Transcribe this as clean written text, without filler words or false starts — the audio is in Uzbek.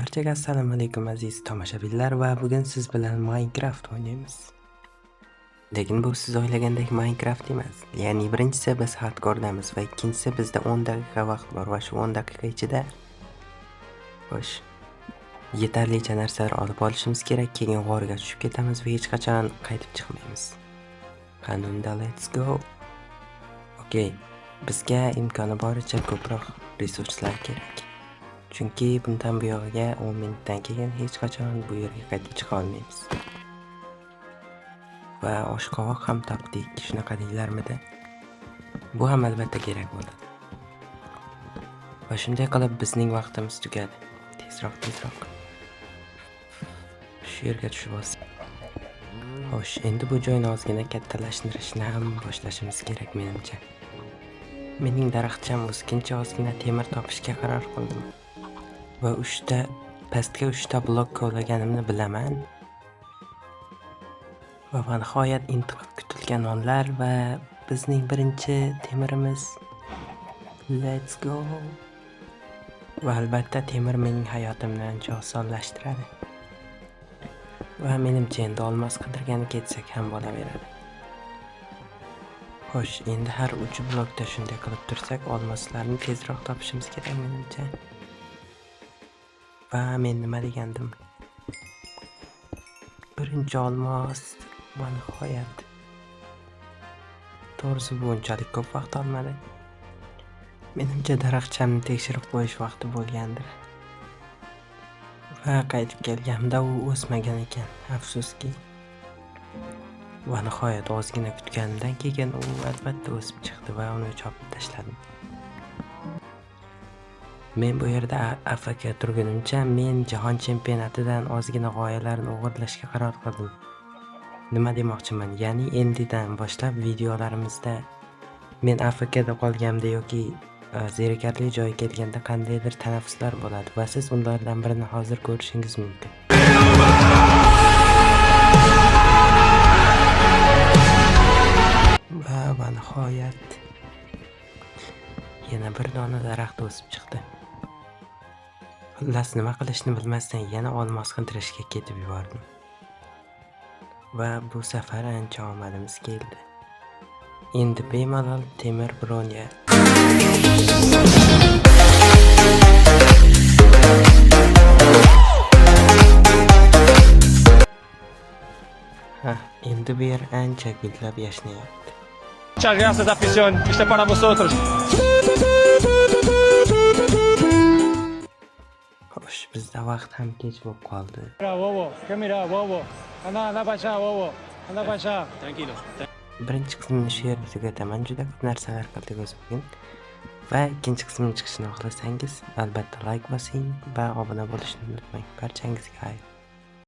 Barchaga assalomu alaykum aziz tomoshabinlar va bugun siz bilan Minecraft o'ynaymiz. Lekin bu siz o'ylagandek Minecraft emas. Ya'ni birinchisi biz hardcore'damiz va ikkinchisi bizda 10 daqiqa vaqt bor va shu 10 daqiqa ichida yetarlicha narsalar olib olishimiz kerak. Keyin g'orga tushib ketamiz va hech qachon qaytib chiqmaymiz. Qanunda let's go. Okey. Bizga imkoni boricha ko'proq resurslar kerak. Chunki bundan bu yog'iga 10 minutdan keyin hech qachon bu yerga qaytib chiqa olmaymiz. Va oshqovoq ham topdik, shunaqa deylarmidi? Bu ham albatta kerak bo'ladi. Va shunday qilib bizning vaqtimiz tugadi. Tezroq. Shu yerga tushib olsak. Xo'sh, endi bu joyni ozgina kattalashtirishni ham boshlashimiz kerak menimcha. Mening daraxtcham o'sguncha ozgina temir topishga qaror qildim. Va pastga 3 ta blok kovlaganimni bilaman. Va nihoyat intiqib kutilgan onlar va bizning birinchi temirimiz. Let's go. Va albatta temir mening hayotimni ancha osonlashtiradi. Va menimcha endi olmos qidirgani ketsak ham bo'laveradi. Xo'sh, endi har 3 blokda shunday qilib tursak, olmoslarni tezroq topishimiz kerak menimcha. Va men nima degandim? Birinchi olmos va nihoyat. To'g'risi bu unchalik ko'p vaqt olmadi. Menimcha daraxtchamni tekshirib qo'yish vaqti bo'lgandir. Va qaytib kelganimda u o'smagan ekan, afsuski. Va nihoyat ozgina kutganimdan keyin u albatta o'sib chiqdi va uni chopib tashladim. Men bu yerda AFK turgunimcha men jahon chempionatidan ozgina g'oyalarni o'g'irlashga qaror qildim. Nima demoqchiman? Ya'ni endidan boshlab videolarimizda men AFKda qolganimda yoki zerikarli joyga kelganda qandaydir tanaffuslar bo'ladi va siz ulardan birini hozir ko'rishingiz mumkin. Va nihoyat yana bir dona daraxt o'sib chiqdi. Xullas nima qilishni bilmasdan yana olmos qidirishga ketib yubordim. Va bu safar ancha omadimiz keldi. Endi bemalol temir bronga. Endi bu yer ancha gullab yashnayapti. Muchas gracias, afición. Este para vosotros. Xo'sh, bizda vaqt ham kech bo'lib qoldi. Mira, bobo. ¿Qué mira, bobo? Anda para allá, bobo. Anda para allá. Tranquilo. Birinchi qismini shu yerda tugataman. Juda ko'p narsalar qildik o'zi bugun. Va ikkinchi qismini chiqishini xohlasangiz, albatta like bosing va obuna bo'lishni unutmang. Barchangizga xayr.